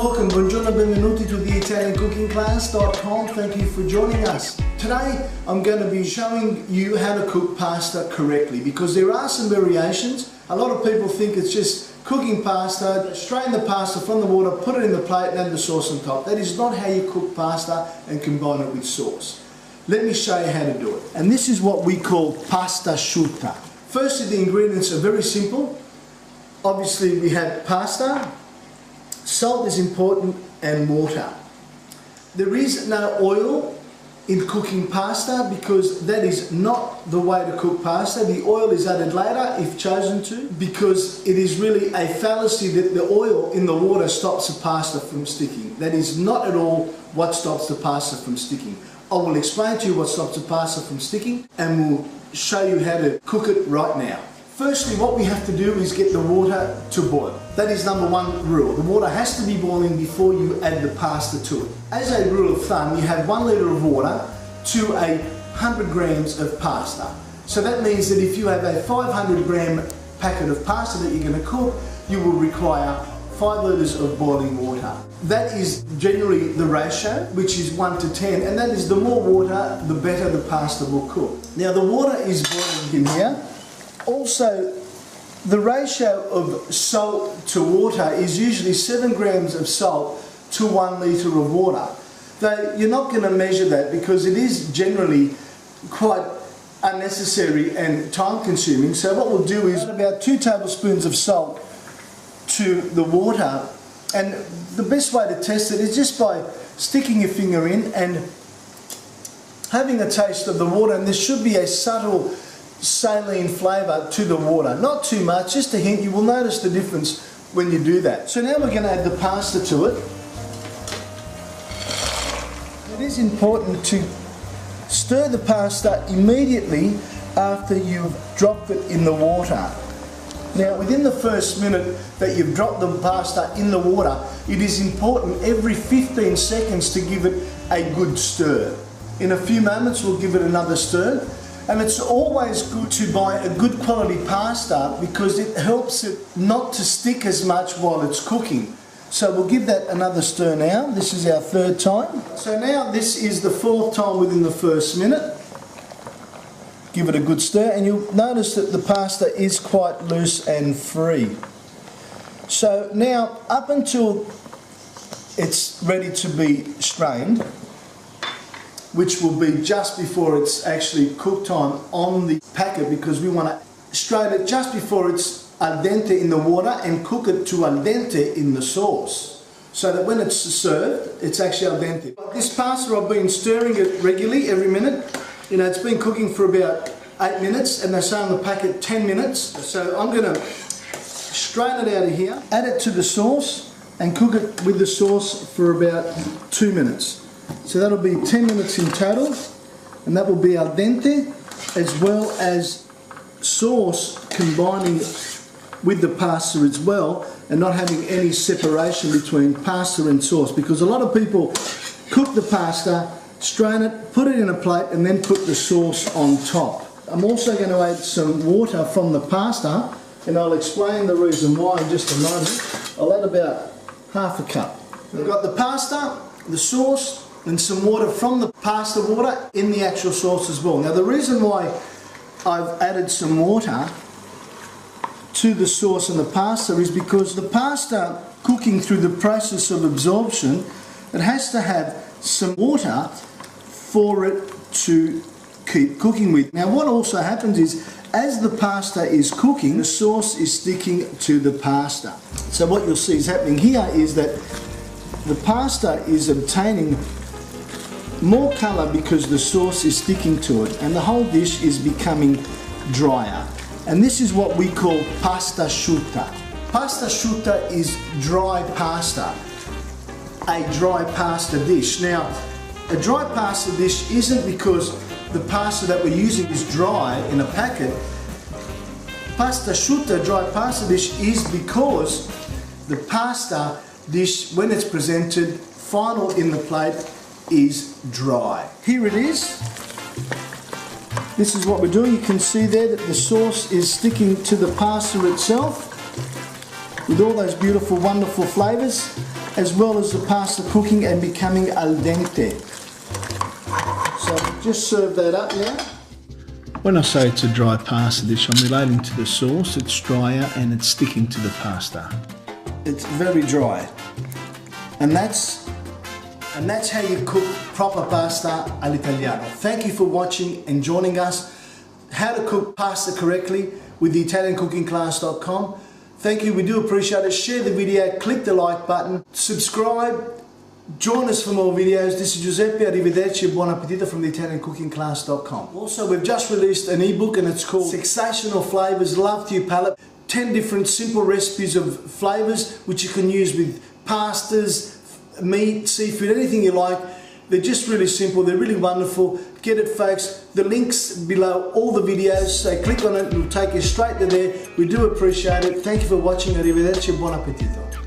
welcome, buongiorno, benvenuti to the ItalianCookingClass.com. Thank you for joining us. Today I'm going to be showing you how to cook pasta correctly because there are some variations. A lot of people think it's just cooking pasta, strain the pasta from the water, put it in the plate and add the sauce on top. That is not how you cook pasta and combine it with sauce. Let me show you how to do it. And this is what we call pasta asciutta. Firstly, the ingredients are very simple. Obviously we have pasta, salt is important, and water. There is no oil in cooking pasta because that is not the way to cook pasta. The oil is added later if chosen to, because it is really a fallacy that the oil in the water stops the pasta from sticking. That is not at all what stops the pasta from sticking. I will explain to you what stops the pasta from sticking and we'll show you how to cook it right now. Firstly, what we have to do is get the water to boil. That is number one rule. The water has to be boiling before you add the pasta to it. As a rule of thumb, you have 1 litre of water to 100 grams of pasta. So that means that if you have a 500 gram packet of pasta that you're going to cook, you will require 5 litres of boiling water. That is generally the ratio, which is 1 to 10, and that is the more water, the better the pasta will cook. Now the water is boiling in here. Also, the ratio of salt to water is usually 7 grams of salt to 1 litre of water. Though you're not going to measure that because it is generally quite unnecessary and time consuming. So what we'll do is about 2 tablespoons of salt to the water, and the best way to test it is just by sticking your finger in and having a taste of the water, and there should be a subtle saline flavour to the water. Not too much, just a hint. You will notice the difference when you do that. So now we're going to add the pasta to it. It is important to stir the pasta immediately after you've dropped it in the water. Now within the first minute that you've dropped the pasta in the water, it is important every 15 seconds to give it a good stir. In a few moments we'll give it another stir. And it's always good to buy a good quality pasta because it helps it not to stick as much while it's cooking. So we'll give that another stir now. This is our 3rd time. So now this is the 4th time within the first minute. Give it a good stir and you'll notice that the pasta is quite loose and free. So now up until it's ready to be strained, which will be just before it's actually cook time on the packet, because we want to strain it just before it's al dente in the water and cook it to al dente in the sauce, so that when it's served it's actually al dente. This pasta I've been stirring it regularly every minute. You know, it's been cooking for about 8 minutes and they say on the packet 10 minutes. So I'm going to strain it out of here, add it to the sauce and cook it with the sauce for about 2 minutes. So that'll be 10 minutes in total, and that will be al dente as well as sauce combining with the pasta as well and not having any separation between pasta and sauce, because a lot of people cook the pasta, strain it, put it in a plate and then put the sauce on top. I'm also going to add some water from the pasta and I'll explain the reason why in just a moment. I'll add about half a cup. I've got the pasta, the sauce, and some water from the pasta water in the actual sauce as well. Now the reason why I've added some water to the sauce and the pasta is because the pasta cooking through the process of absorption, it has to have some water for it to keep cooking with. Now what also happens is as the pasta is cooking, the sauce is sticking to the pasta. So what you'll see is happening here is that the pasta is obtaining more colour because the sauce is sticking to it and the whole dish is becoming drier. And this is what we call pasta asciutta. Pasta asciutta is dry pasta, a dry pasta dish. Now, a dry pasta dish isn't because the pasta that we're using is dry in a packet. Pasta asciutta, dry pasta dish, is because the pasta dish, when it's presented, final in the plate, is dry. Here it is. This is what we're doing. You can see there that the sauce is sticking to the pasta itself with all those beautiful, wonderful flavours. as well as the pasta cooking and becoming al dente. So just serve that up now. When I say it's a dry pasta dish, I'm relating to the sauce. It's drier and it's sticking to the pasta. It's very dry. And that's how you cook proper pasta all'italiano. Thank you for watching and joining us. How to cook pasta correctly with the ItalianCookingClass.com. Thank you, we do appreciate it. Share the video, click the like button, subscribe, join us for more videos. This is Giuseppe, arrivederci, buon appetito from the ItalianCookingClass.com. Also, we've just released an ebook and it's called Sexational Flavours, Love to Your Palate. 10 different simple recipes of flavours which you can use with pastas, meat, seafood, anything you like. They're just really simple, they're really wonderful. Get it, folks. The link's below all the videos, so click on it, it'll take you straight to there. We do appreciate it. Thank you for watching. Arrivederci, buon appetito.